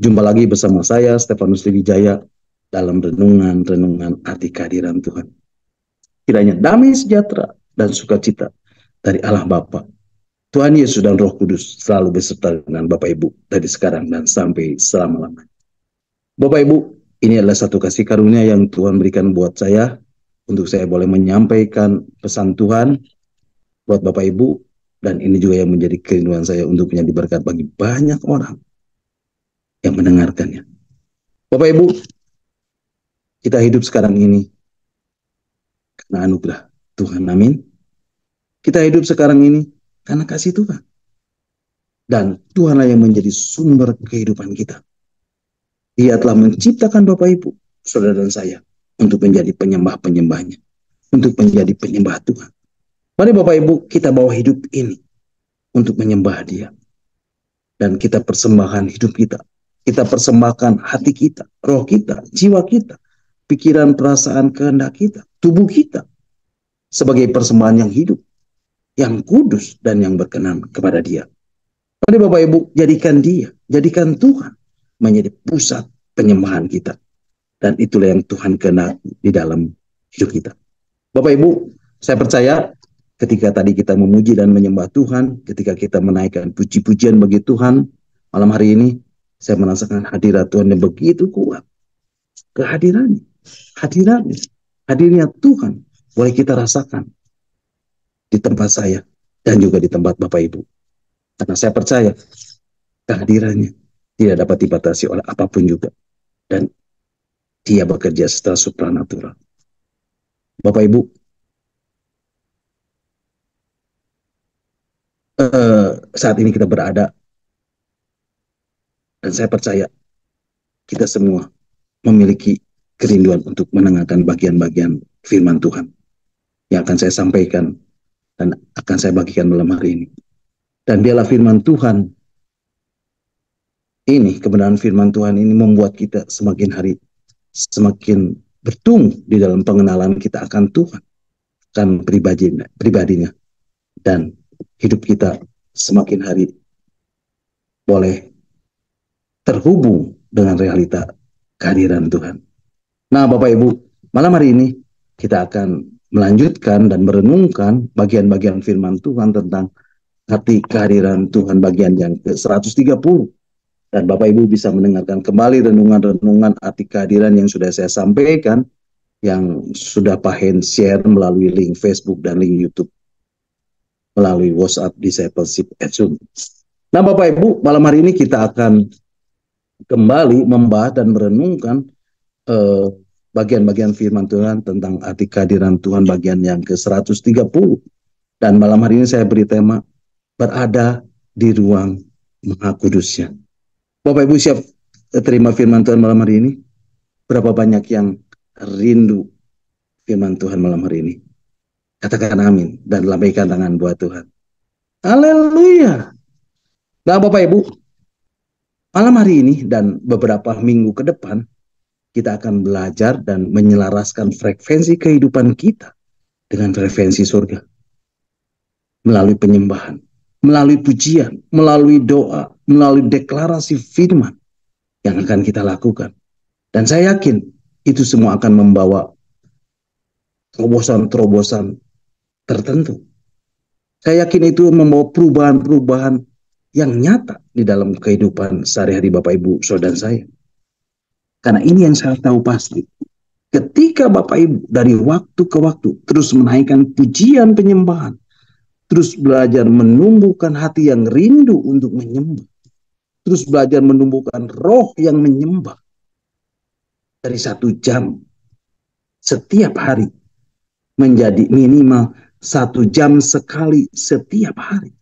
Jumpa lagi bersama saya, Stefanus Wijaya, dalam renungan-renungan arti kehadiran Tuhan. Kiranya damai sejahtera dan sukacita dari Allah Bapa, Tuhan Yesus dan Roh Kudus selalu beserta dengan Bapak Ibu dari sekarang dan sampai selama-lamanya. Bapak Ibu, ini adalah satu kasih karunia yang Tuhan berikan buat saya, untuk saya boleh menyampaikan pesan Tuhan buat Bapak Ibu, dan ini juga yang menjadi kerinduan saya untuk menjadi berkat bagi banyak orang yang mendengarkannya. Bapak Ibu, kita hidup sekarang ini karena anugerah Tuhan, amin. Kita hidup sekarang ini karena kasih Tuhan. Dan Tuhanlah yang menjadi sumber kehidupan kita. Dia telah menciptakan Bapak Ibu, saudara dan saya, untuk menjadi penyembah-penyembahnya, untuk menjadi penyembah Tuhan. Mari Bapak Ibu, kita bawa hidup ini untuk menyembah Dia. Dan kita persembahkan hidup kita. Kita persembahkan hati kita, roh kita, jiwa kita, pikiran, perasaan, kehendak kita, tubuh kita, sebagai persembahan yang hidup, yang kudus, dan yang berkenan kepada Dia. Mari Bapak Ibu, jadikan Dia, jadikan Tuhan menjadi pusat penyembahan kita. Dan itulah yang Tuhan kehendaki di dalam hidup kita. Bapak Ibu, saya percaya ketika tadi kita memuji dan menyembah Tuhan, ketika kita menaikkan puji-pujian bagi Tuhan, malam hari ini saya merasakan hadirat Tuhan yang begitu kuat. Kehadirannya, hadirnya Tuhan boleh kita rasakan di tempat saya dan juga di tempat Bapak Ibu. Karena saya percaya kehadirannya tidak dapat dibatasi oleh apapun juga. Dan Dia bekerja secara supranatural. Bapak Ibu, saat ini kita berada, dan saya percaya kita semua memiliki kerinduan untuk mendengarkan bagian-bagian firman Tuhan yang akan saya sampaikan dan akan saya bagikan malam hari ini. Dan biarlah firman Tuhan ini, kebenaran firman Tuhan ini membuat kita semakin hari semakin bertumbuh di dalam pengenalan kita akan Tuhan, akan pribadinya, dan hidup kita semakin hari boleh terhubung dengan realita kehadiran Tuhan. Nah Bapak Ibu, malam hari ini kita akan melanjutkan dan merenungkan bagian-bagian firman Tuhan tentang hati kehadiran Tuhan bagian yang ke-130. Dan Bapak Ibu bisa mendengarkan kembali renungan-renungan arti kehadiran yang sudah saya sampaikan, yang sudah Pak Hen share melalui link Facebook dan link YouTube, melalui WhatsApp Discipleship at Zoom. Nah Bapak Ibu, malam hari ini kita akan kembali membahas dan merenungkan bagian-bagian firman Tuhan tentang arti kehadiran Tuhan bagian yang ke-130. Dan malam hari ini saya beri tema berada di ruang Maha Kudusnya. Bapak Ibu siap terima firman Tuhan malam hari ini? Berapa banyak yang rindu firman Tuhan malam hari ini? Katakan amin dan lambaikan tangan buat Tuhan. Haleluya. Nah Bapak Ibu, malam hari ini dan beberapa minggu ke depan, kita akan belajar dan menyelaraskan frekuensi kehidupan kita dengan frekuensi surga. Melalui penyembahan, melalui pujian, melalui doa, melalui deklarasi firman yang akan kita lakukan. Dan saya yakin itu semua akan membawa terobosan-terobosan tertentu. Saya yakin itu membawa perubahan-perubahan yang nyata di dalam kehidupan sehari-hari Bapak Ibu, saudara saya. Karena ini yang saya tahu pasti. Ketika Bapak Ibu dari waktu ke waktu terus menaikkan pujian penyembahan, terus belajar menumbuhkan hati yang rindu untuk menyembah, terus belajar menumbuhkan roh yang menyembah dari 1 jam setiap hari menjadi minimal 1 jam sekali setiap hari.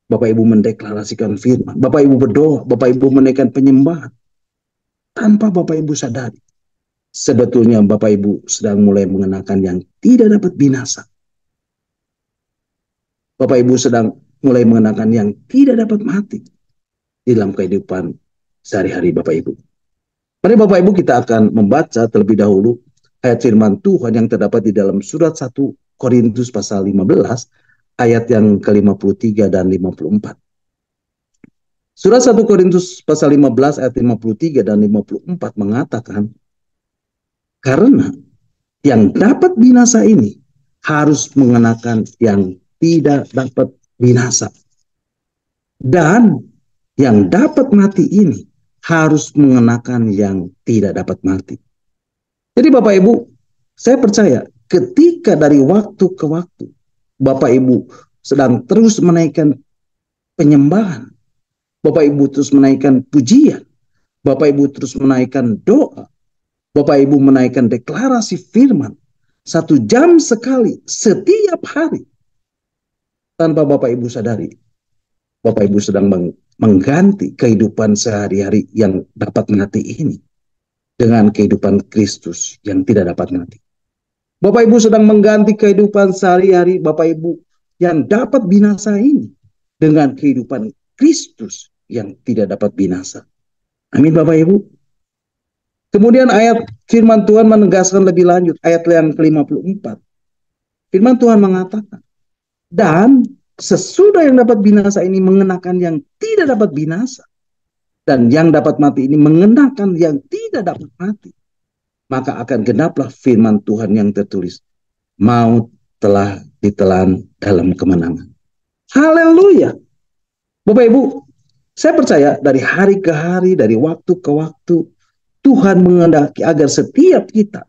Bapak Ibu mendeklarasikan firman, Bapak Ibu berdoa, Bapak Ibu menaikkan penyembahan. Tanpa Bapak Ibu sadari, sebetulnya Bapak Ibu sedang mulai mengenakan yang tidak dapat binasa. Bapak Ibu sedang mulai mengenakan yang tidak dapat mati di dalam kehidupan sehari-hari Bapak Ibu. Mari Bapak Ibu kita akan membaca terlebih dahulu ayat firman Tuhan yang terdapat di dalam surat 1 Korintus pasal 15 ayat yang ke-53 dan 54. Surat 1 Korintus pasal 15 ayat 53 dan 54 mengatakan, karena yang dapat binasa ini harus mengenakan yang tidak dapat binasa. Dan yang dapat mati ini harus mengenakan yang tidak dapat mati. Jadi Bapak Ibu, saya percaya ketika dari waktu ke waktu Bapak Ibu sedang terus menaikkan penyembahan, Bapak Ibu terus menaikkan pujian, Bapak Ibu terus menaikkan doa, Bapak Ibu menaikkan deklarasi firman 1 jam sekali setiap hari, tanpa Bapak Ibu sadari, Bapak Ibu sedang mengganti kehidupan sehari-hari yang dapat mati ini dengan kehidupan Kristus yang tidak dapat mati. Bapak Ibu sedang mengganti kehidupan sehari-hari Bapak Ibu yang dapat binasa ini dengan kehidupan Kristus yang tidak dapat binasa. Amin Bapak Ibu. Kemudian ayat firman Tuhan menegaskan lebih lanjut, ayat yang ke-54. Firman Tuhan mengatakan, dan sesudah yang dapat binasa ini mengenakan yang tidak dapat binasa, dan yang dapat mati ini mengenakan yang tidak dapat mati, maka akan genaplah firman Tuhan yang tertulis, maut telah ditelan dalam kemenangan. Haleluya. Bapak Ibu, saya percaya dari hari ke hari, dari waktu ke waktu, Tuhan menghendaki agar setiap kita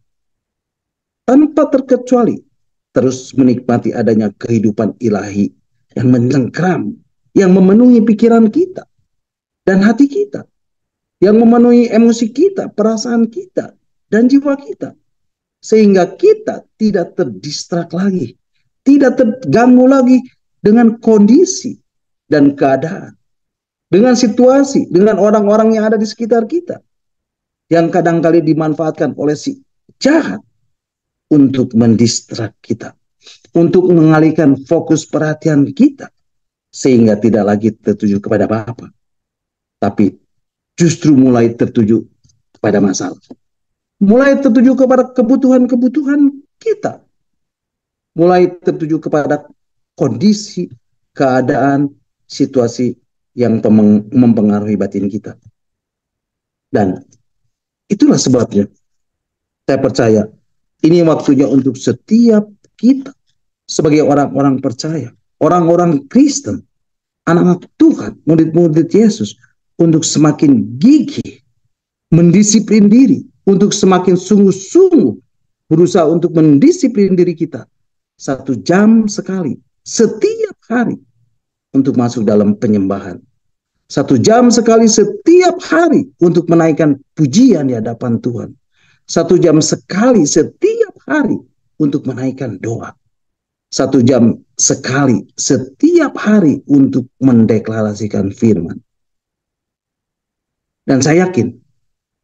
tanpa terkecuali terus menikmati adanya kehidupan ilahi yang mencengkram, yang memenuhi pikiran kita dan hati kita, yang memenuhi emosi kita, perasaan kita, dan jiwa kita. Sehingga kita tidak terdistrak lagi, tidak terganggu lagi dengan kondisi dan keadaan, dengan situasi, dengan orang-orang yang ada di sekitar kita, yang kadang-kali dimanfaatkan oleh si jahat untuk mendistrak kita, untuk mengalihkan fokus perhatian kita, sehingga tidak lagi tertuju kepada Bapa, tapi justru mulai tertuju kepada masalah, mulai tertuju kepada kebutuhan-kebutuhan kita, mulai tertuju kepada kondisi, keadaan, situasi yang mempengaruhi batin kita. Dan itulah sebabnya saya percaya ini waktunya untuk setiap kita sebagai orang-orang percaya, orang-orang Kristen, anak-anak Tuhan, murid-murid Yesus, untuk semakin gigih, mendisiplin diri, untuk semakin sungguh-sungguh berusaha untuk mendisiplin diri kita 1 jam sekali, setiap hari, untuk masuk dalam penyembahan. 1 jam sekali setiap hari untuk menaikkan pujian di hadapan Tuhan. 1 jam sekali setiap hari untuk menaikkan doa. 1 jam sekali setiap hari untuk mendeklarasikan firman. Dan saya yakin,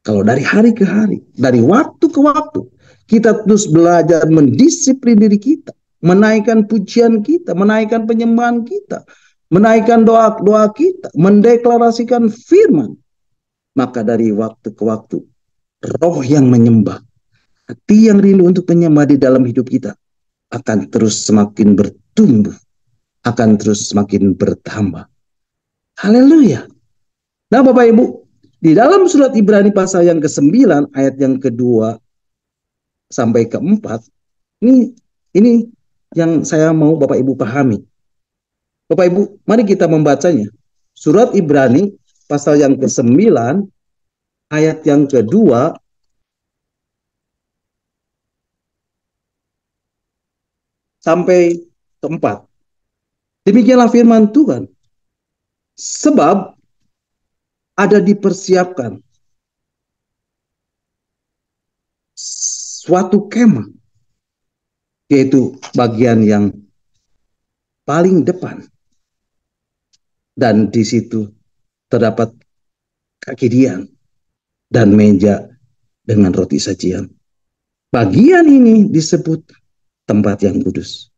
kalau dari hari ke hari, dari waktu ke waktu, kita terus belajar mendisiplin diri kita, menaikkan pujian kita, menaikkan penyembahan kita, menaikkan doa-doa kita, mendeklarasikan firman, maka dari waktu ke waktu, roh yang menyembah, hati yang rindu untuk menyembah di dalam hidup kita, akan terus semakin bertumbuh, akan terus semakin bertambah. Haleluya. Nah Bapak Ibu, di dalam surat Ibrani pasal yang ke-9 ayat yang kedua sampai ke-4, ini yang saya mau Bapak Ibu pahami. Bapak Ibu, mari kita membacanya. Surat Ibrani pasal yang ke-9 ayat yang kedua sampai ke-4. Demikianlah firman Tuhan. Sebab ada dipersiapkan suatu kemah, yaitu bagian yang paling depan, dan di situ terdapat kaki dian dan meja dengan roti sajian. Bagian ini disebut tempat yang kudus.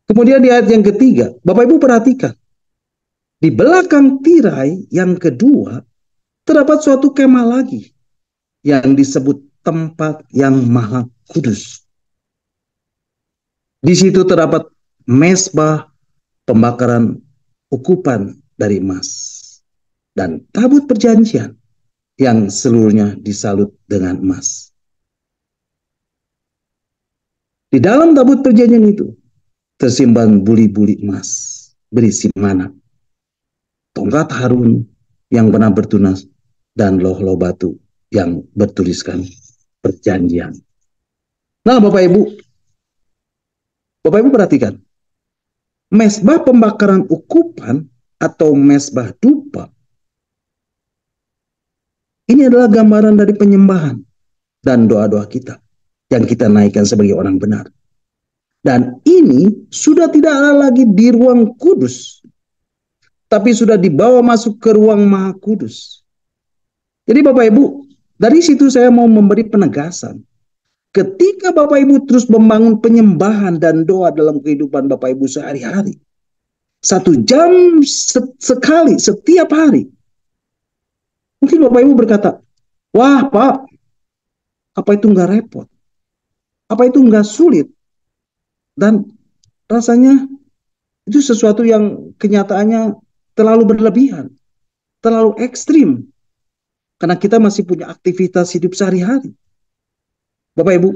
Kemudian di ayat yang ketiga, Bapak Ibu perhatikan, di belakang tirai yang kedua terdapat suatu kemah lagi yang disebut tempat yang maha kudus. Di situ terdapat mezbah pembakaran ukupan dari emas. dan tabut perjanjian yang seluruhnya disalut dengan emas. Di dalam tabut perjanjian itu tersimpan buli-buli emas berisi mana, tongkat Harun yang pernah bertunas, dan loh-loh batu yang bertuliskan perjanjian. Nah, Bapak Ibu perhatikan, mesbah pembakaran ukupan atau mesbah dupa ini adalah gambaran dari penyembahan dan doa-doa kita yang kita naikkan sebagai orang benar. Dan ini sudah tidak ada lagi di ruang kudus, tapi sudah dibawa masuk ke ruang maha kudus. Jadi Bapak Ibu, dari situ saya mau memberi penegasan. Ketika Bapak Ibu terus membangun penyembahan dan doa dalam kehidupan Bapak Ibu sehari-hari, 1 jam sekali setiap hari, mungkin Bapak Ibu berkata, wah Pak, apa itu nggak repot? Apa itu nggak sulit? Dan rasanya itu sesuatu yang kenyataannya terlalu berlebihan, terlalu ekstrim. Karena kita masih punya aktivitas hidup sehari-hari. Bapak Ibu,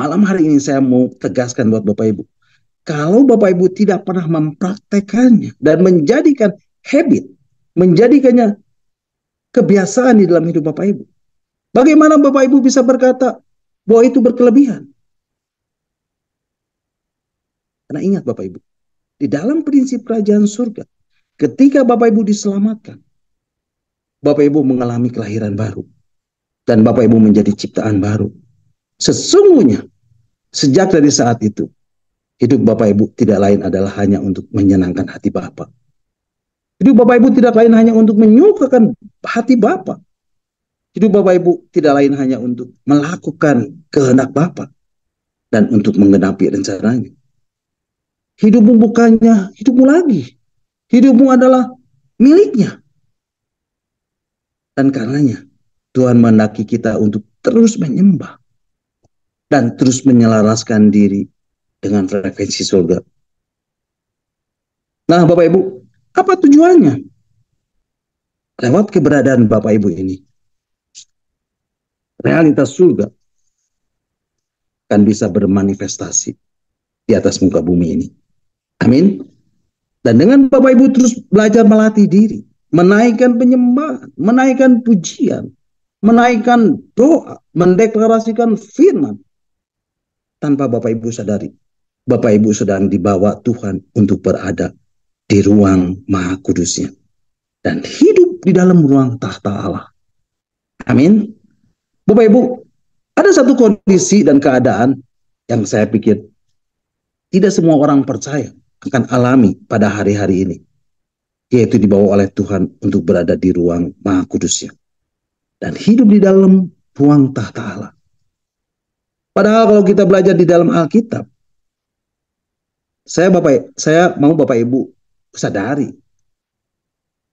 malam hari ini saya mau tegaskan buat Bapak Ibu. Kalau Bapak Ibu tidak pernah mempraktekannya dan menjadikan habit, menjadikannya kebiasaan di dalam hidup Bapak Ibu, bagaimana Bapak Ibu bisa berkata bahwa itu berkelebihan? Karena ingat Bapak Ibu, di dalam prinsip kerajaan surga, ketika Bapak Ibu diselamatkan, Bapak Ibu mengalami kelahiran baru. Dan Bapak Ibu menjadi ciptaan baru. Sesungguhnya, sejak dari saat itu, hidup Bapak Ibu tidak lain adalah hanya untuk menyenangkan hati Bapak. Hidup Bapak Ibu tidak lain hanya untuk menyukakan hati Bapak. Hidup Bapak Ibu tidak lain hanya untuk melakukan kehendak Bapak dan untuk menggenapi rencananya. Hidupmu bukannya hidupmu lagi. Hidupmu adalah miliknya. Dan karenanya Tuhan menghendaki kita untuk terus menyembah dan terus menyelaraskan diri dengan frekuensi surga. Nah, Bapak Ibu, apa tujuannya? Lewat keberadaan Bapak Ibu ini, realitas surga akan bisa bermanifestasi di atas muka bumi ini. Amin. Dan dengan Bapak Ibu terus belajar melatih diri, menaikkan penyembahan, menaikkan pujian, menaikkan doa, mendeklarasikan firman, tanpa Bapak Ibu sadari, Bapak Ibu sedang dibawa Tuhan untuk berada di ruang maha kudusnya dan hidup di dalam ruang tahta Allah. Amin. Bapak Ibu, ada satu kondisi dan keadaan yang saya pikir tidak semua orang percaya akan alami pada hari-hari ini, yaitu dibawa oleh Tuhan untuk berada di ruang maha kudusnya dan hidup di dalam ruang tahta Allah. Padahal kalau kita belajar di dalam Alkitab, saya mau Bapak Ibu sadari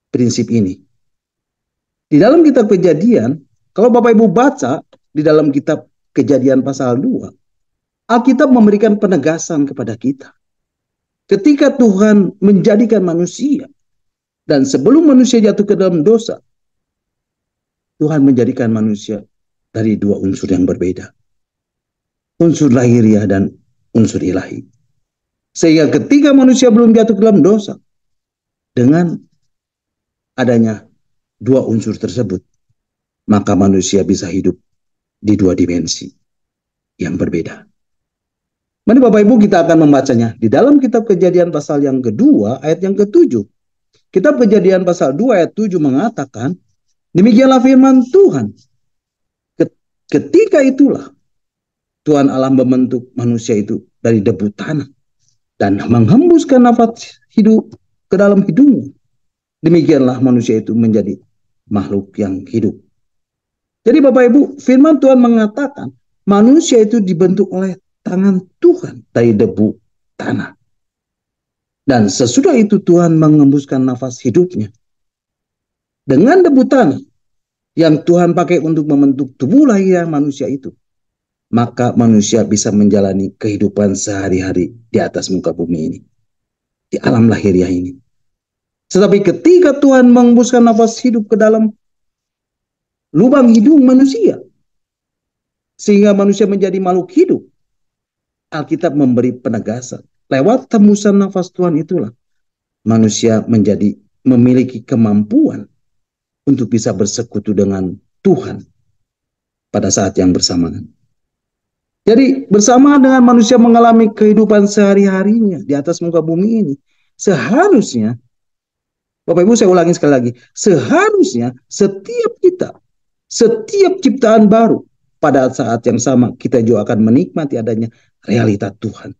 prinsip ini. Di dalam kitab Kejadian, kalau Bapak Ibu baca di dalam kitab Kejadian pasal 2, Alkitab memberikan penegasan kepada kita. Ketika Tuhan menjadikan manusia, dan sebelum manusia jatuh ke dalam dosa, Tuhan menjadikan manusia dari 2 unsur yang berbeda. Unsur lahiriah dan unsur ilahi. Sehingga ketika manusia belum jatuh ke dalam dosa, dengan adanya 2 unsur tersebut, maka manusia bisa hidup di 2 dimensi yang berbeda. Mari Bapak Ibu kita akan membacanya di dalam kitab Kejadian pasal yang kedua ayat yang ke-7. Kitab Kejadian pasal 2 ayat 7 mengatakan, demikianlah firman Tuhan. Ketika itulah Tuhan Allah membentuk manusia itu dari debu tanah dan menghembuskan nafas hidup ke dalam hidungnya. Demikianlah manusia itu menjadi makhluk yang hidup. Jadi Bapak Ibu, firman Tuhan mengatakan manusia itu dibentuk oleh tangan Tuhan dari debu tanah. Dan sesudah itu Tuhan mengembuskan nafas hidupnya. Dengan debu tanah yang Tuhan pakai untuk membentuk tubuh lahiriah manusia itu, maka manusia bisa menjalani kehidupan sehari-hari di atas muka bumi ini, di alam lahiriah ini. Tetapi ketika Tuhan menghembuskan nafas hidup ke dalam lubang hidung manusia, sehingga manusia menjadi makhluk hidup, Alkitab memberi penegasan. Lewat tembusan nafas Tuhan itulah manusia menjadi memiliki kemampuan untuk bisa bersekutu dengan Tuhan pada saat yang bersamaan. Jadi bersama dengan manusia mengalami kehidupan sehari-harinya di atas muka bumi ini, seharusnya, Bapak Ibu saya ulangi sekali lagi, seharusnya setiap kita, setiap ciptaan baru, pada saat yang sama kita juga akan menikmati adanya realita Tuhan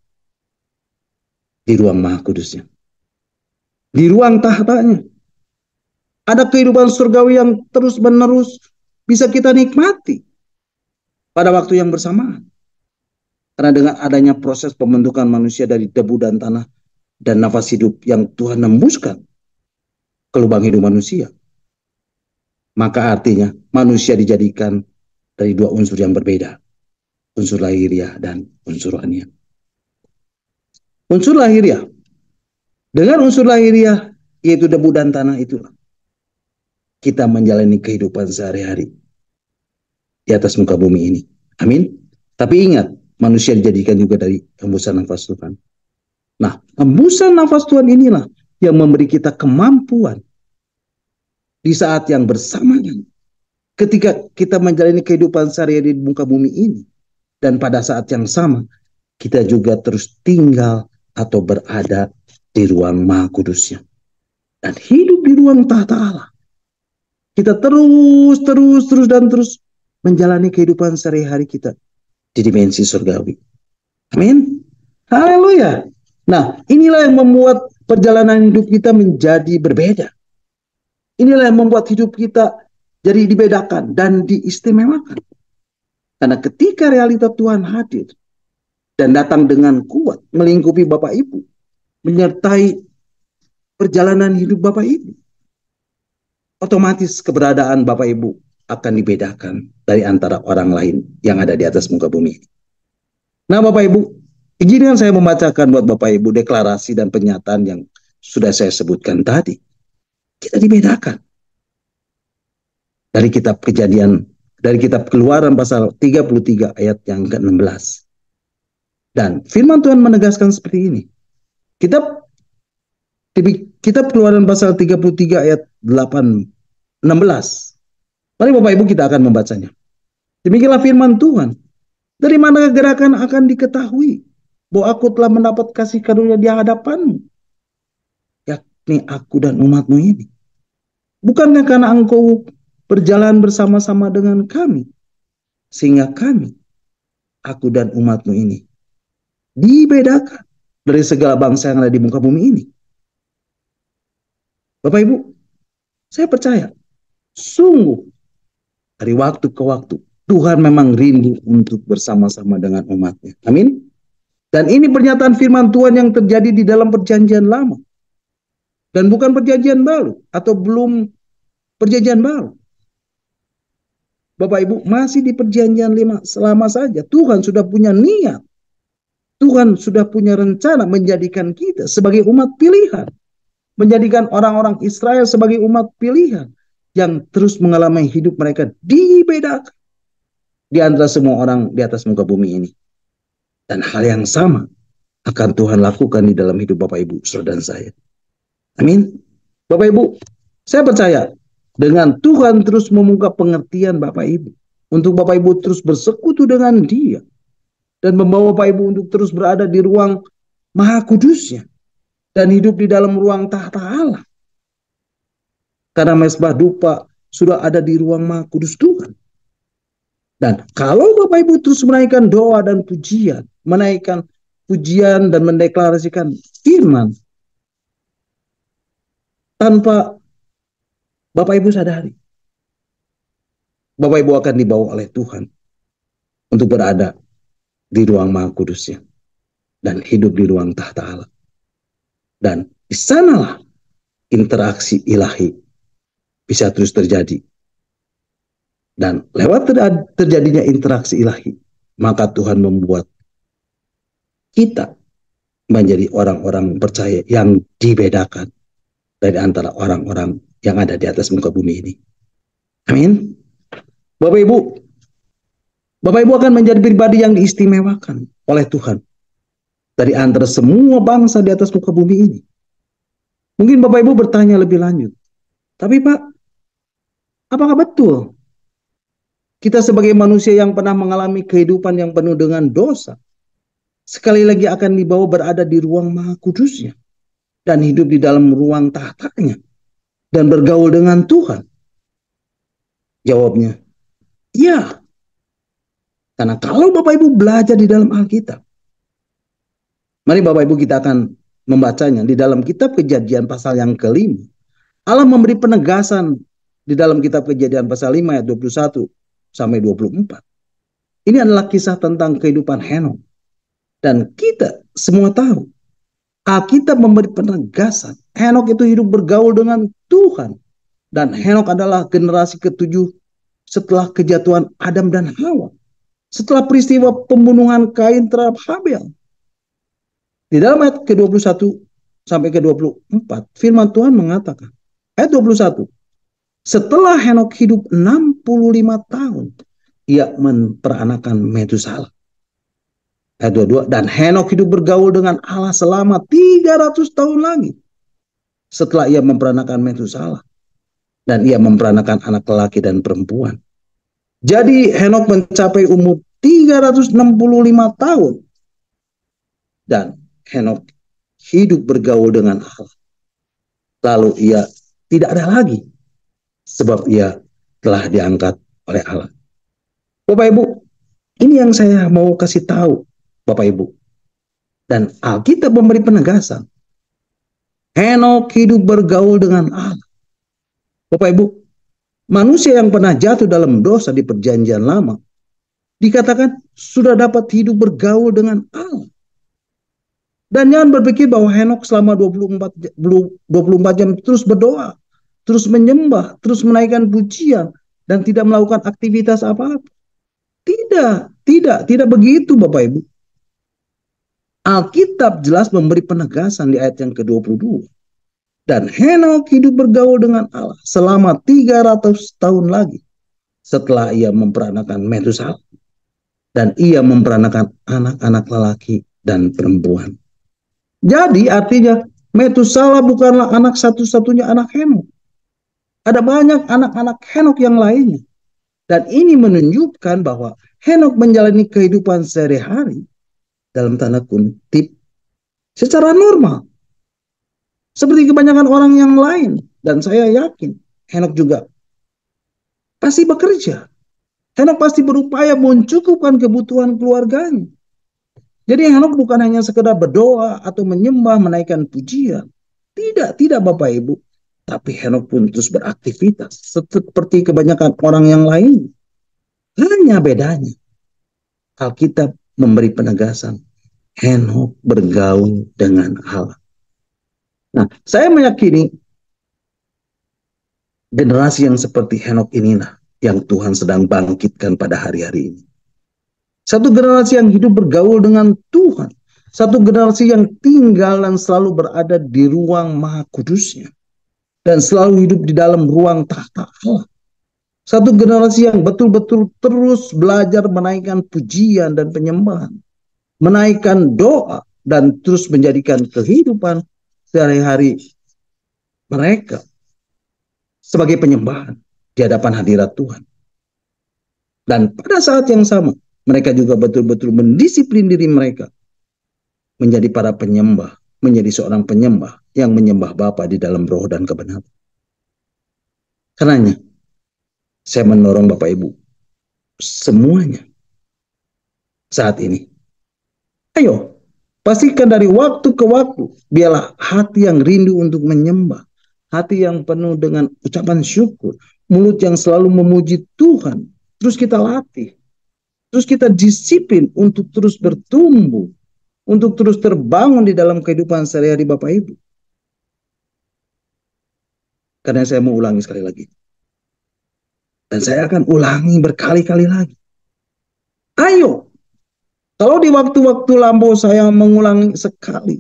di ruang Maha Kudusnya, di ruang tahtanya. Ada kehidupan surgawi yang terus-menerus bisa kita nikmati pada waktu yang bersamaan. Karena dengan adanya proses pembentukan manusia dari debu dan tanah dan nafas hidup yang Tuhan hembuskan ke lubang hidup manusia, maka artinya manusia dijadikan dari dua unsur yang berbeda, unsur lahiriah dan unsur rohaniah. Unsur lahiriah, dengan unsur lahiriah yaitu debu dan tanah itulah kita menjalani kehidupan sehari-hari di atas muka bumi ini. Amin. Tapi ingat, manusia dijadikan juga dari hembusan nafas Tuhan. Nah, hembusan nafas Tuhan inilah yang memberi kita kemampuan di saat yang bersamaan ketika kita menjalani kehidupan sehari-hari di muka bumi ini, dan pada saat yang sama kita juga terus tinggal atau berada di ruang Maha Kudusnya dan hidup di ruang tahta Allah. Kita terus menjalani kehidupan sehari-hari kita di dimensi surgawi. Amin. Haleluya. Nah, inilah yang membuat perjalanan hidup kita menjadi berbeda. Inilah yang membuat hidup kita jadi dibedakan dan diistimewakan. Karena ketika realita Tuhan hadir dan datang dengan kuat melingkupi Bapak Ibu, menyertai perjalanan hidup Bapak Ibu, otomatis keberadaan Bapak Ibu akan dibedakan dari antara orang lain yang ada di atas muka bumi ini. Nah Bapak Ibu, izinkan saya membacakan buat Bapak Ibu deklarasi dan pernyataan yang sudah saya sebutkan tadi. Kita dibedakan dari kitab Kejadian, dari kitab Keluaran pasal 33 ayat yang ke-16. Dan firman Tuhan menegaskan seperti ini. Kitab Keluaran pasal 33 ayat 16. Mari Bapak Ibu kita akan membacanya. Demikianlah firman Tuhan. Dari mana gerakan akan diketahui bahwa aku telah mendapat kasih karunia di hadapanmu, yakni aku dan umatmu ini. Bukankah karena engkau berjalan bersama-sama dengan kami, sehingga kami, aku dan umatmu ini, dibedakan dari segala bangsa yang ada di muka bumi ini. Bapak Ibu, saya percaya, sungguh dari waktu ke waktu, Tuhan memang rindu untuk bersama-sama dengan umatnya. Amin. Dan ini pernyataan firman Tuhan yang terjadi di dalam perjanjian lama. Dan bukan perjanjian baru. Atau belum perjanjian baru. Bapak Ibu, masih di perjanjian lama saja. Tuhan sudah punya niat. Tuhan sudah punya rencana menjadikan kita sebagai umat pilihan. Menjadikan orang-orang Israel sebagai umat pilihan. Yang terus mengalami hidup mereka dibedakan di antara semua orang di atas muka bumi ini. Dan hal yang sama akan Tuhan lakukan di dalam hidup Bapak Ibu, saudara dan saya. Amin. Bapak Ibu, saya percaya dengan Tuhan terus membuka pengertian Bapak Ibu, untuk Bapak Ibu terus bersekutu dengan Dia, dan membawa Bapak Ibu untuk terus berada di ruang Maha Kudusnya, dan hidup di dalam ruang tahta Allah. Karena mezbah dupa sudah ada di ruang Maha Kudus Tuhan. Dan kalau Bapak Ibu terus menaikkan doa dan pujian, menaikkan pujian dan mendeklarasikan firman, tanpa Bapak Ibu sadari, Bapak Ibu akan dibawa oleh Tuhan untuk berada di ruang Maha Kudusnya dan hidup di ruang tahta Allah. Dan di sanalah interaksi ilahi bisa terus terjadi. Dan lewat terjadinya interaksi ilahi, maka Tuhan membuat kita menjadi orang-orang percaya yang dibedakan dari antara orang-orang yang ada di atas muka bumi ini. Amin. Bapak Ibu, Bapak Ibu akan menjadi pribadi yang diistimewakan oleh Tuhan dari antara semua bangsa di atas muka bumi ini. Mungkin Bapak Ibu bertanya lebih lanjut, tapi Pak, apakah betul kita sebagai manusia yang pernah mengalami kehidupan yang penuh dengan dosa, sekali lagi akan dibawa berada di ruang Maha Kudusnya dan hidup di dalam ruang tahtanya dan bergaul dengan Tuhan? Jawabnya, ya. Karena kalau Bapak Ibu belajar di dalam Alkitab, mari Bapak Ibu kita akan membacanya di dalam kitab Kejadian pasal yang kelima. Allah memberi penegasan di dalam kitab Kejadian pasal 5 ayat 21 sampai 24. Ini adalah kisah tentang kehidupan Henokh. Dan kita semua tahu, Alkitab memberi penegasan. Henokh itu hidup bergaul dengan Tuhan. Dan Henokh adalah generasi ketujuh setelah kejatuhan Adam dan Hawa. Setelah peristiwa pembunuhan Kain terhadap Habel. Di dalam ayat ke-21 sampai ke-24, firman Tuhan mengatakan, ayat 21, setelah Henokh hidup 65 tahun, ia memperanakan Metusalah. Ayat 22, dan Henokh hidup bergaul dengan Allah selama 300 tahun lagi. Setelah ia memperanakan Metusalah. Dan ia memperanakan anak lelaki dan perempuan. Jadi Henokh mencapai umur 365 tahun. Dan Henokh hidup bergaul dengan Allah. Lalu ia tidak ada lagi. Sebab ia telah diangkat oleh Allah. Bapak Ibu, ini yang saya mau kasih tahu Bapak Ibu. Dan Alkitab memberi penegasan. Henokh hidup bergaul dengan Allah. Bapak Ibu, manusia yang pernah jatuh dalam dosa di perjanjian lama, dikatakan sudah dapat hidup bergaul dengan Allah. Dan jangan berpikir bahwa Henokh selama 24 jam terus berdoa, terus menyembah, terus menaikkan pujian, dan tidak melakukan aktivitas apa-apa. Tidak begitu Bapak Ibu. Alkitab jelas memberi penegasan di ayat yang ke-22. Dan Henokh hidup bergaul dengan Allah selama 300 tahun lagi. Setelah ia memperanakan Metusalah. Dan ia memperanakan anak-anak lelaki dan perempuan. Jadi artinya Metusalah bukanlah anak satu-satunya anak Henokh. Ada banyak anak-anak Henokh yang lainnya. Dan ini menunjukkan bahwa Henokh menjalani kehidupan sehari-hari dalam tanda kutip secara normal. Seperti kebanyakan orang yang lain. Dan saya yakin Henokh juga pasti bekerja. Henokh pasti berupaya mencukupkan kebutuhan keluarganya. Jadi Henokh bukan hanya sekedar berdoa atau menyembah, menaikkan pujian. Tidak Bapak Ibu. Tapi Henokh pun terus beraktivitas seperti kebanyakan orang yang lain. Hanya bedanya, Alkitab memberi penegasan. Henokh bergaul dengan Allah. Nah, saya meyakini generasi yang seperti Henokh inilah yang Tuhan sedang bangkitkan pada hari-hari ini. Satu generasi yang hidup bergaul dengan Tuhan. Satu generasi yang tinggal dan selalu berada di ruang Maha Kudusnya. Dan selalu hidup di dalam ruang tahta Allah. Satu generasi yang betul-betul terus belajar menaikkan pujian dan penyembahan. Menaikkan doa dan terus menjadikan kehidupan sehari-hari mereka sebagai penyembahan di hadapan hadirat Tuhan. Dan pada saat yang sama, mereka juga betul-betul mendisiplin diri mereka menjadi para penyembah, menjadi seorang penyembah yang menyembah Bapa di dalam roh dan kebenaran. Karenanya, saya mendorong Bapak Ibu semuanya saat ini. Ayo, pastikan dari waktu ke waktu, biarlah hati yang rindu untuk menyembah, hati yang penuh dengan ucapan syukur, mulut yang selalu memuji Tuhan, terus kita latih, terus kita disiplin untuk terus bertumbuh, untuk terus terbangun di dalam kehidupan sehari-hari Bapak Ibu. Karena saya mau ulangi sekali lagi. Dan saya akan ulangi berkali-kali lagi. Ayo, kalau di waktu-waktu lampau saya mengulangi sekali,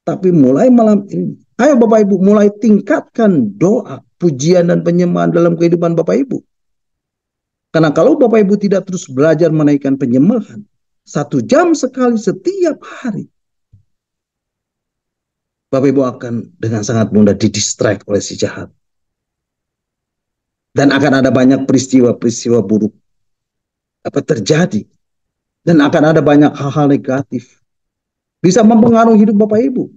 Tapi mulai malam ini, ayo Bapak Ibu mulai tingkatkan doa, pujian dan penyembahan dalam kehidupan Bapak Ibu. Karena kalau Bapak Ibu tidak terus belajar menaikkan penyembahan, 1 jam sekali setiap hari, Bapak Ibu akan dengan sangat mudah didistract oleh si jahat. Dan akan ada banyak peristiwa-peristiwa buruk apa terjadi. Dan akan ada banyak hal-hal negatif. Bisa mempengaruhi hidup Bapak Ibu.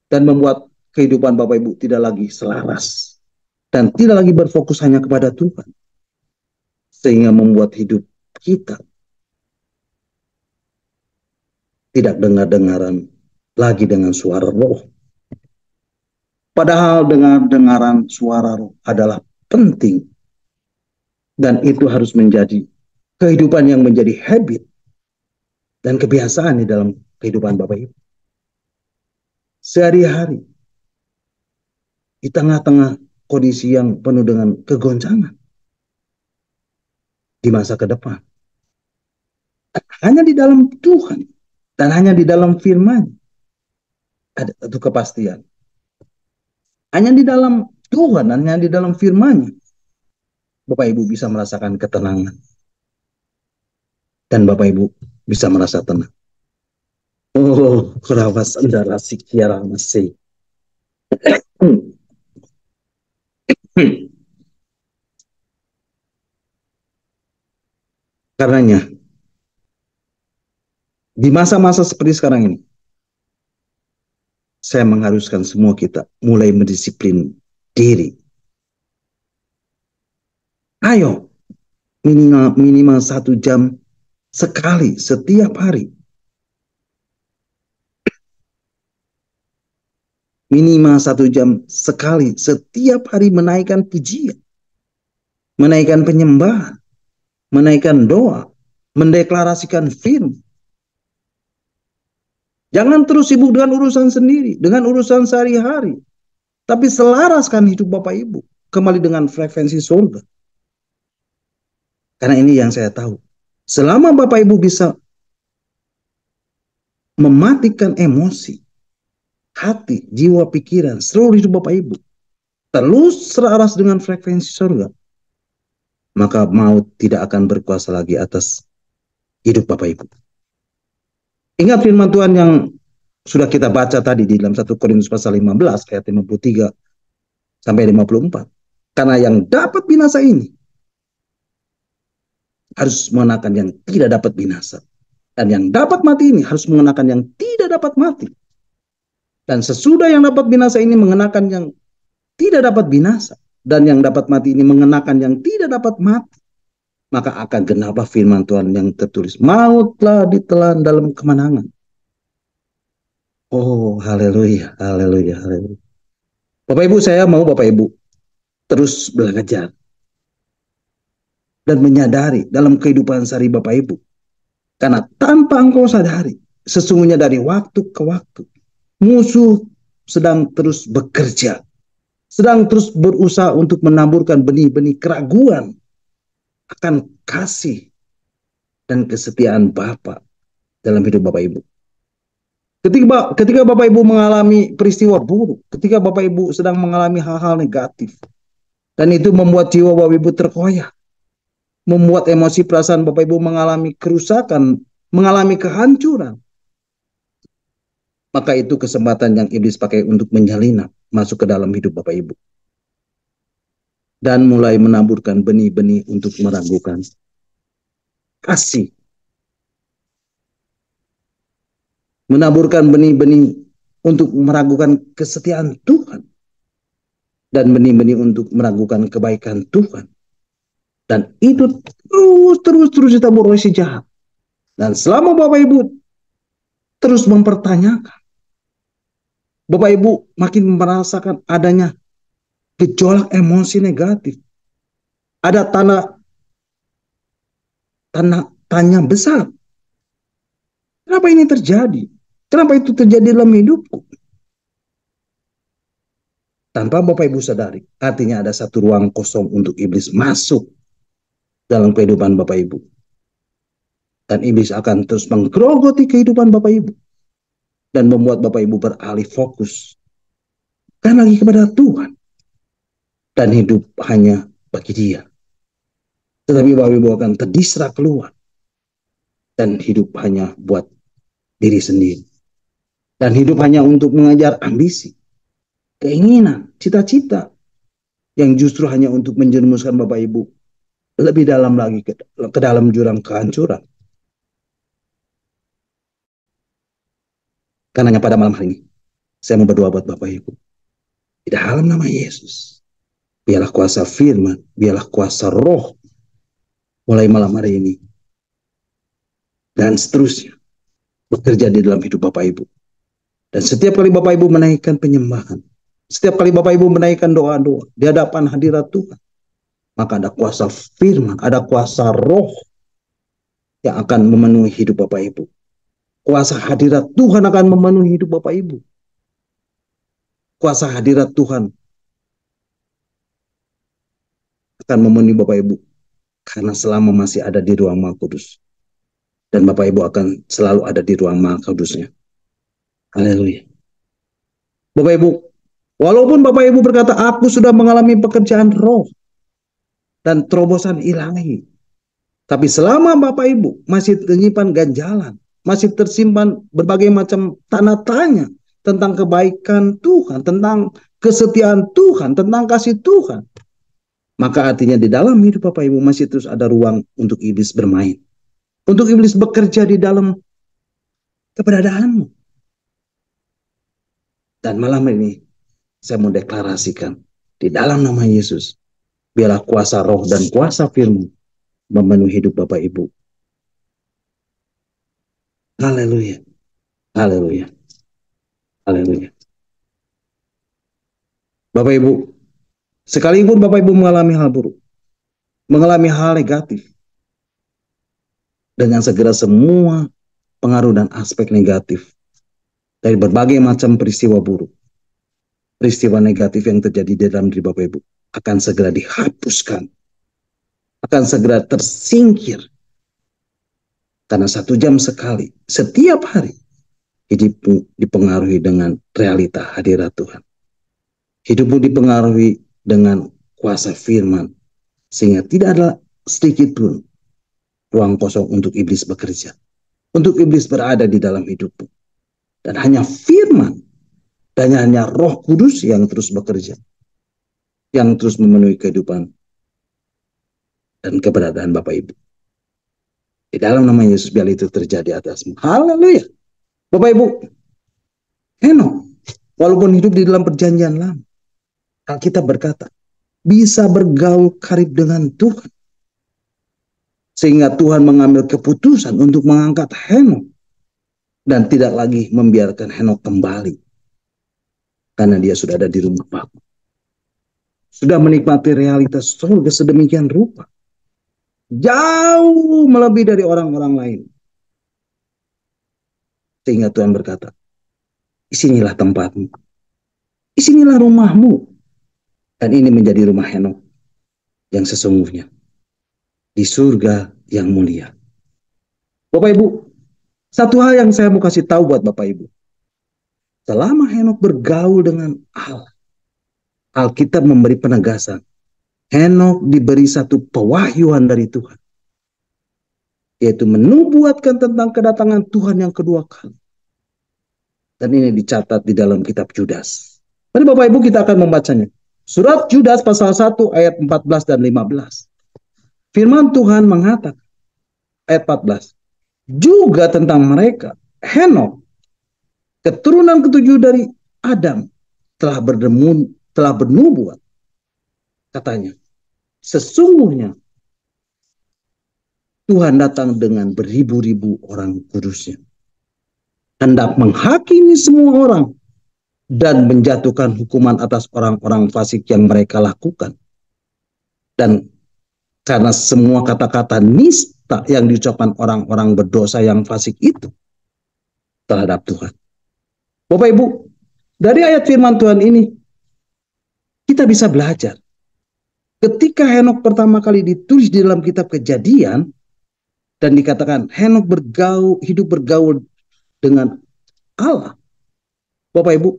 Dan membuat kehidupan Bapak Ibu tidak lagi selaras. Dan tidak lagi berfokus hanya kepada Tuhan. Sehingga membuat hidup kita tidak dengar-dengaran lagi dengan suara roh. Padahal dengar-dengaran suara roh adalah penting. Dan itu harus menjadi kehidupan yang menjadi habit dan kebiasaan di dalam kehidupan Bapak Ibu. Sehari-hari, di tengah-tengah kondisi yang penuh dengan kegoncangan di masa ke depan. Hanya di dalam Tuhan dan hanya di dalam firman ada satu kepastian. Hanya di dalam Tuhan dan hanya di dalam firman Bapak Ibu bisa merasakan ketenangan. Dan Bapak Ibu bisa merasa tenang. Oh, kerawas andara sikiara masih. Karenanya, di masa-masa seperti sekarang ini, saya mengharuskan semua kita mulai mendisiplin diri. Ayo, minimal 1 jam sekali setiap hari. Minimal 1 jam sekali setiap hari menaikkan pujian, menaikkan penyembahan, menaikkan doa, mendeklarasikan firman. Jangan terus sibuk dengan urusan sendiri, dengan urusan sehari-hari. Tapi selaraskan hidup Bapak Ibu kembali dengan frekuensi surga. Karena ini yang saya tahu. Selama Bapak Ibu bisa mematikan emosi, hati, jiwa, pikiran, seluruh hidup Bapak Ibu terus selaras dengan frekuensi surga, maka maut tidak akan berkuasa lagi atas hidup Bapak Ibu. Ingat firman Tuhan yang sudah kita baca tadi di dalam 1 Korintus pasal 15 ayat 53 sampai 54. Karena yang dapat binasa ini harus mengenakan yang tidak dapat binasa. Dan yang dapat mati ini harus mengenakan yang tidak dapat mati. Dan sesudah yang dapat binasa ini mengenakan yang tidak dapat binasa. Dan yang dapat mati ini mengenakan yang tidak dapat mati. Maka akan genaplah firman Tuhan yang tertulis. Mautlah ditelan dalam kemenangan. Oh, haleluya, haleluya, haleluya. Bapak Ibu, saya mau Bapak Ibu terus belajar. Dan menyadari dalam kehidupan sehari Bapak Ibu. Karena tanpa engkau sadari, sesungguhnya dari waktu ke waktu, musuh sedang terus bekerja. Sedang terus berusaha untuk menaburkan benih-benih keraguan akan kasih dan kesetiaan Bapa dalam hidup Bapak Ibu. Ketika Bapak Ibu mengalami peristiwa buruk, ketika Bapak Ibu sedang mengalami hal-hal negatif, dan itu membuat jiwa Bapak Ibu terkoyak, membuat emosi perasaan Bapak Ibu mengalami kerusakan, mengalami kehancuran, maka itu kesempatan yang iblis pakai untuk menyelinap masuk ke dalam hidup Bapak Ibu. Dan mulai menaburkan benih-benih untuk meragukan kasih. Menaburkan benih-benih untuk meragukan kesetiaan Tuhan. Dan benih-benih untuk meragukan kebaikan Tuhan. Dan itu terus ditabur oleh si jahat. Dan selama Bapak Ibu terus mempertanyakan, Bapak Ibu makin merasakan adanya gejolak emosi negatif. Ada tanya besar. Kenapa ini terjadi? Kenapa itu terjadi dalam hidupku? Tanpa Bapak Ibu sadari, artinya ada satu ruang kosong untuk iblis masuk dalam kehidupan Bapak Ibu. Dan iblis akan terus menggerogoti kehidupan Bapak Ibu. dan membuat Bapak Ibu beralih fokus kan lagi kepada Tuhan dan hidup hanya bagi Dia. Tetapi Bapak Ibu akan terdisra keluar dan hidup hanya buat diri sendiri. Dan hidup hanya untuk mengejar ambisi, keinginan, cita-cita yang justru hanya untuk menjerumuskan Bapak Ibu lebih dalam lagi ke dalam jurang kehancuran. Karenanya pada malam hari ini, saya mau berdoa buat Bapak Ibu. Di dalam nama Yesus, biarlah kuasa firman, biarlah kuasa roh, mulai malam hari ini, dan seterusnya, bekerja di dalam hidup Bapak Ibu. Dan setiap kali Bapak Ibu menaikkan penyembahan, setiap kali Bapak Ibu menaikkan doa-doa di hadapan hadirat Tuhan, maka ada kuasa firman, ada kuasa roh yang akan memenuhi hidup Bapak Ibu. Kuasa hadirat Tuhan akan memenuhi hidup Bapak Ibu. Kuasa hadirat Tuhan akan memenuhi Bapak Ibu. Karena selama masih ada di ruang Maha Kudus. Dan Bapak Ibu akan selalu ada di ruang Maha Kudusnya. Haleluya. Bapak Ibu, walaupun Bapak Ibu berkata, aku sudah mengalami pekerjaan roh dan terobosan ilahi. Tapi selama Bapak Ibu masih menyimpan ganjalan, masih tersimpan berbagai macam tanda tanya tentang kebaikan Tuhan, tentang kesetiaan Tuhan, tentang kasih Tuhan, maka artinya di dalam hidup Bapak Ibu masih terus ada ruang untuk iblis bermain, untuk iblis bekerja di dalam keberadaanmu. Dan malam ini saya mau deklarasikan di dalam nama Yesus, biarlah kuasa roh dan kuasa firman memenuhi hidup Bapak Ibu. Haleluya. Haleluya. Haleluya. Bapak Ibu, sekalipun Bapak Ibu mengalami hal buruk, mengalami hal negatif, dengan segera semua pengaruh dan aspek negatif dari berbagai macam peristiwa buruk, peristiwa negatif yang terjadi di dalam diri Bapak Ibu akan segera dihapuskan, akan segera tersingkir. Karena 1 jam sekali, setiap hari, hidupmu dipengaruhi dengan realita hadirat Tuhan. Hidupmu dipengaruhi dengan kuasa firman, sehingga tidak ada sedikit pun ruang kosong untuk iblis bekerja, untuk iblis berada di dalam hidupmu. Dan hanya firman, dan hanya Roh Kudus yang terus bekerja, yang terus memenuhi kehidupan dan keberadaan Bapak Ibu. Di dalam nama Yesus, biar itu terjadi atasmu. Haleluya. Bapak Ibu, Henokh, walaupun hidup di dalam perjanjian lama, Alkitab berkata, bisa bergaul karib dengan Tuhan. Sehingga Tuhan mengambil keputusan untuk mengangkat Henokh. Dan tidak lagi membiarkan Henokh kembali. Karena dia sudah ada di rumah Bapa. Sudah menikmati realitas surga sedemikian rupa. Jauh melebihi dari orang-orang lain. Sehingga Tuhan berkata, disinilah tempatmu. Disinilah rumahmu. Dan ini menjadi rumah Henokh yang sesungguhnya. Di surga yang mulia. Bapak Ibu, satu hal yang saya mau kasih tahu buat Bapak Ibu. Selama Henokh bergaul dengan Allah, Alkitab memberi penegasan. Henokh diberi satu pewahyuan dari Tuhan. Yaitu menubuatkan tentang kedatangan Tuhan yang kedua kali. Dan ini dicatat di dalam kitab Yudas. Mari Bapak Ibu kita akan membacanya. Surat Yudas pasal 1 ayat 14 dan 15. Firman Tuhan mengatakan, ayat 14. Juga tentang mereka, Henokh, keturunan ketujuh dari Adam, telah bernubuat. Katanya, sesungguhnya Tuhan datang dengan beribu-ribu orang kudusnya. Hendak menghakimi semua orang dan menjatuhkan hukuman atas orang-orang fasik yang mereka lakukan. Dan karena semua kata-kata nista yang diucapkan orang-orang berdosa yang fasik itu terhadap Tuhan. Bapak Ibu, dari ayat firman Tuhan ini, kita bisa belajar. Ketika Henokh pertama kali ditulis di dalam kitab Kejadian, dan dikatakan Henokh hidup bergaul dengan Allah. Bapak Ibu,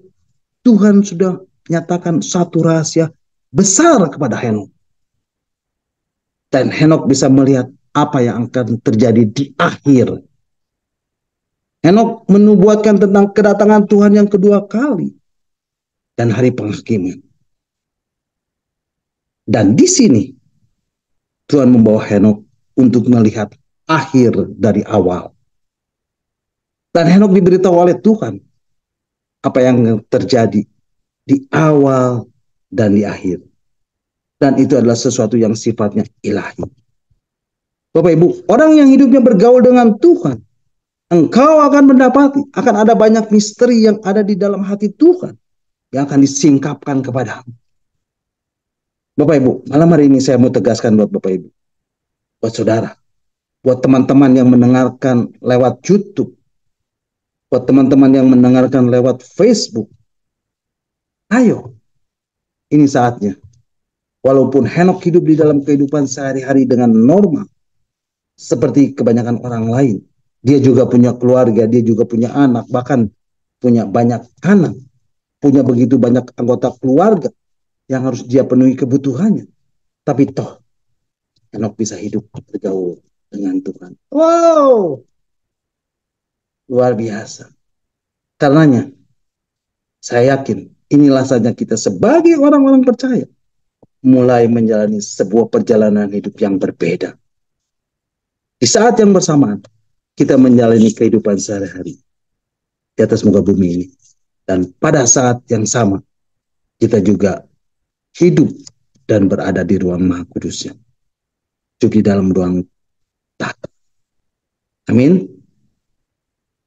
Tuhan sudah nyatakan satu rahasia besar kepada Henok. Dan Henok bisa melihat apa yang akan terjadi di akhir. Henok menubuatkan tentang kedatangan Tuhan yang kedua kali dan hari penghakiman. Dan di sini Tuhan membawa Henok untuk melihat akhir dari awal. Dan Henok diberitahu oleh Tuhan apa yang terjadi di awal dan di akhir. Dan itu adalah sesuatu yang sifatnya ilahi. Bapak Ibu, orang yang hidupnya bergaul dengan Tuhan, engkau akan mendapati, akan ada banyak misteri yang ada di dalam hati Tuhan yang akan disingkapkan kepadamu. Bapak Ibu, malam hari ini saya mau tegaskan buat Bapak Ibu, buat saudara, buat teman-teman yang mendengarkan lewat YouTube, buat teman-teman yang mendengarkan lewat Facebook. Ayo, ini saatnya. Walaupun Henok hidup di dalam kehidupan sehari-hari dengan normal, seperti kebanyakan orang lain. Dia juga punya keluarga, dia juga punya anak, bahkan punya banyak anak, punya begitu banyak anggota keluarga yang harus dia penuhi kebutuhannya. Tapi toh, Henok bisa hidup bergaul dengan Tuhan. Wow, luar biasa. Karenanya, saya yakin inilah saja kita sebagai orang-orang percaya mulai menjalani sebuah perjalanan hidup yang berbeda. Di saat yang bersamaan, kita menjalani kehidupan sehari-hari di atas muka bumi ini. Dan pada saat yang sama, kita juga hidup dan berada di ruang Maha Kudusnya. Juga di dalam ruang tahta. Amin.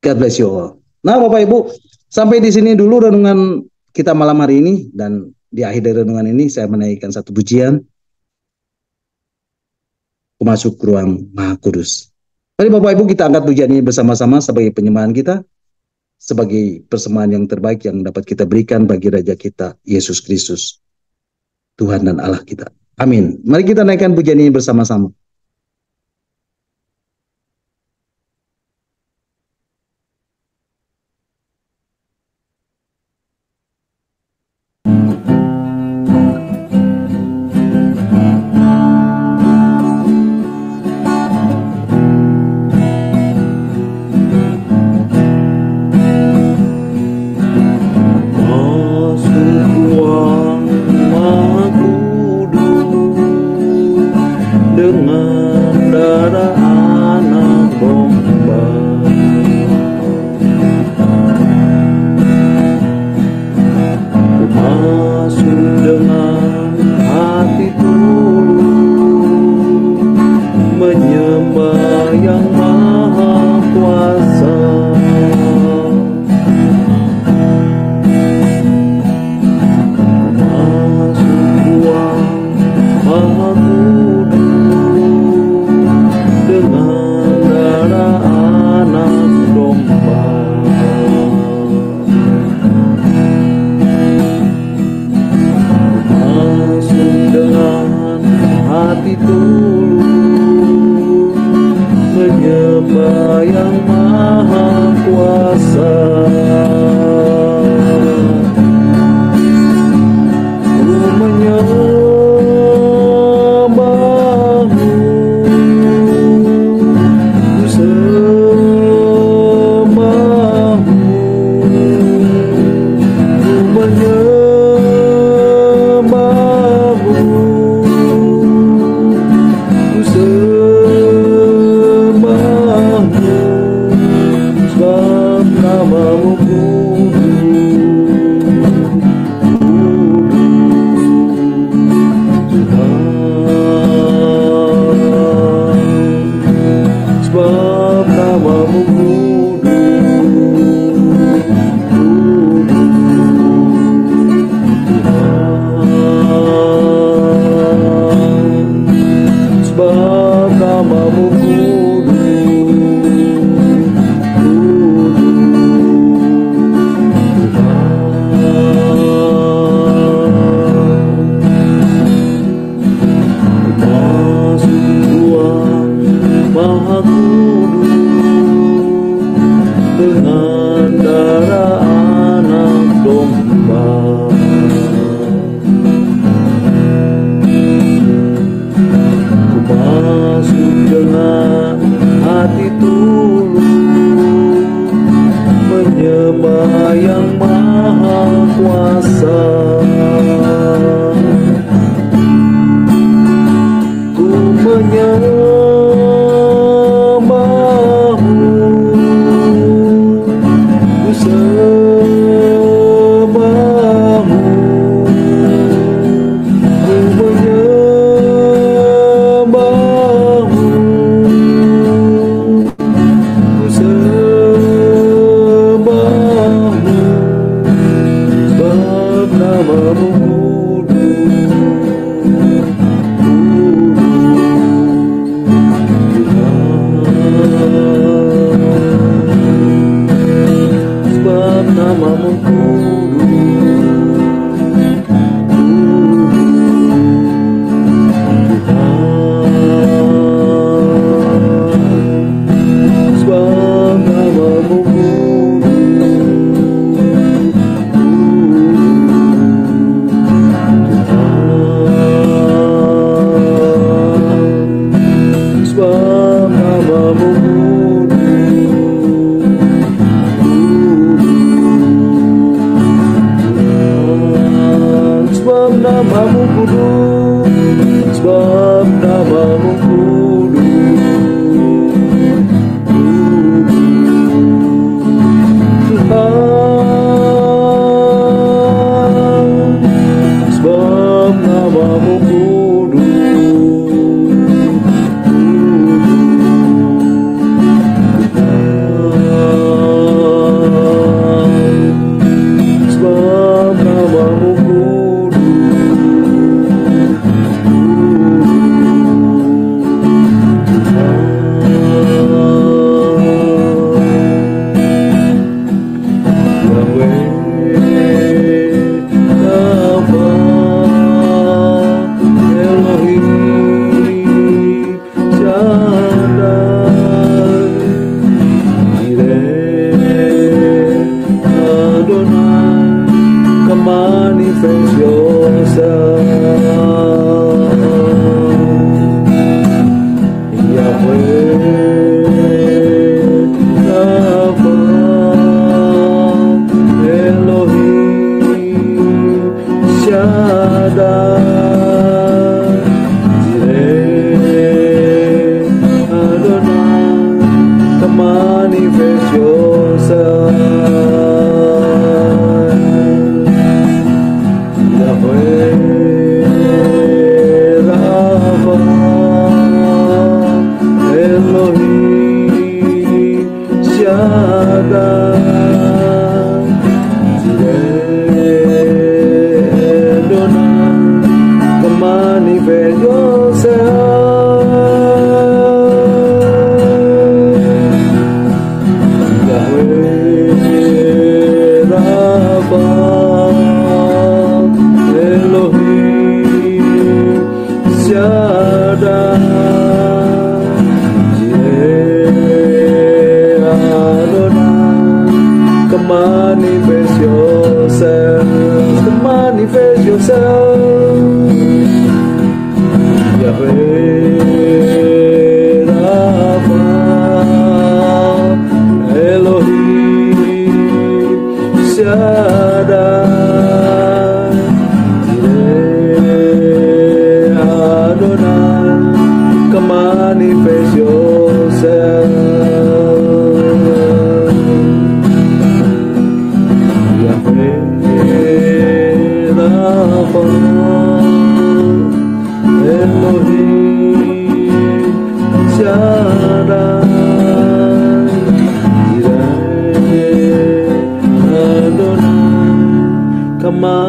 God bless you all. Nah Bapak Ibu, sampai di sini dulu renungan kita malam hari ini. Dan di akhir dari renungan ini saya menaikkan satu pujian. Masuk ruang Maha Kudus. Mari Bapak Ibu kita angkat pujian ini bersama-sama sebagai penyembahan kita. Sebagai persembahan yang terbaik yang dapat kita berikan bagi Raja kita, Yesus Kristus. Tuhan dan Allah kita. Amin. Mari kita naikkan pujian ini bersama-sama. dengan darah anak sebab namamu kudus. Tuhan, sebab namamu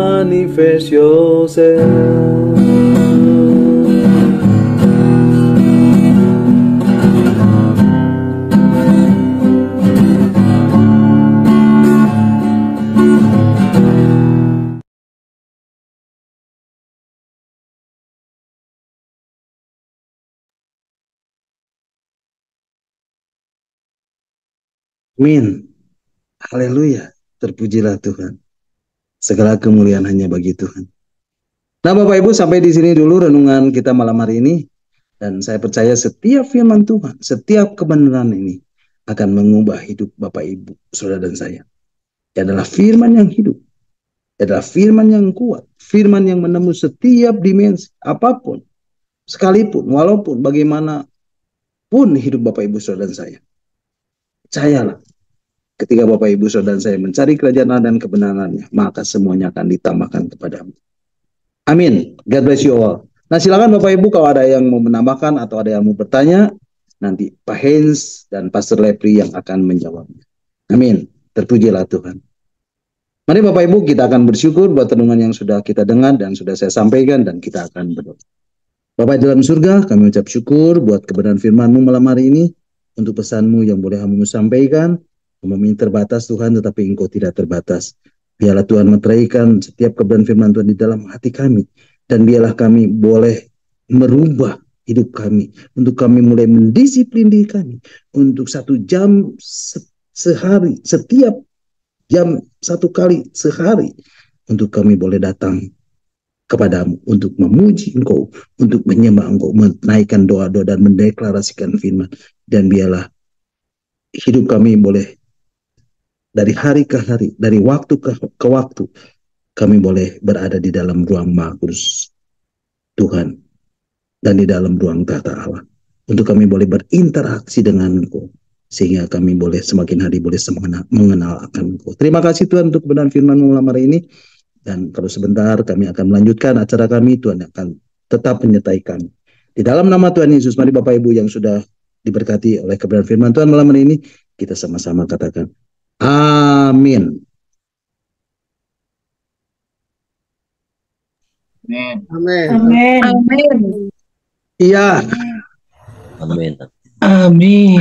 manifest yourself. Amin. Haleluya. Terpujilah Tuhan. Segala kemuliaan hanya bagi Tuhan. Nah, Bapak Ibu, sampai di sini dulu renungan kita malam hari ini. Dan saya percaya setiap firman Tuhan, setiap kebenaran ini akan mengubah hidup Bapak Ibu, saudara dan saya. Ini adalah firman yang hidup. Ini adalah firman yang kuat. Firman yang menembus setiap dimensi, apapun, sekalipun, walaupun bagaimanapun hidup Bapak Ibu, saudara dan saya. Percayalah. Ketika Bapak Ibu Saudara saya mencari kerajaan Allah dan kebenarannya, maka semuanya akan ditambahkan kepadamu. Amin. God bless you all. Nah, silakan Bapak Ibu kalau ada yang mau menambahkan atau ada yang mau bertanya, nanti Pak Hens dan Pastor Lepri yang akan menjawabnya. Amin. Terpujilah Tuhan. Mari Bapak Ibu, kita akan bersyukur buat renungan yang sudah kita dengar dan sudah saya sampaikan, dan kita akan berdoa. Bapak dalam surga, kami ucap syukur buat kebenaran firman-Mu malam hari ini, untuk pesan-Mu yang boleh kami sampaikan. Kami terbatas Tuhan, tetapi Engkau tidak terbatas. Biarlah Tuhan meteraikan setiap kebenaran firman Tuhan di dalam hati kami. Dan biarlah kami boleh merubah hidup kami. Untuk kami mulai mendisiplin diri kami. Untuk 1 jam sehari, setiap jam 1 kali sehari. Untuk kami boleh datang kepadamu, untuk memuji Engkau, untuk menyembah Engkau, menaikkan doa-doa dan mendeklarasikan firman. Dan biarlah hidup kami boleh dari hari ke hari, dari waktu ke waktu, kami boleh berada di dalam ruang Maha Kudus Tuhan. dan di dalam ruang tahta Allah. Untuk kami boleh berinteraksi dengan Engkau, sehingga kami boleh semakin hari boleh mengenal akan Engkau. Terima kasih Tuhan untuk kebenaran firman-Mu malam hari ini. Dan kalau sebentar kami akan melanjutkan acara kami, Tuhan akan tetap menyertai kami. Di dalam nama Tuhan Yesus, mari Bapak Ibu yang sudah diberkati oleh kebenaran firman Tuhan malam hari ini, kita sama-sama katakan, amin. Amin. Amin. Iya. Amin. Amin.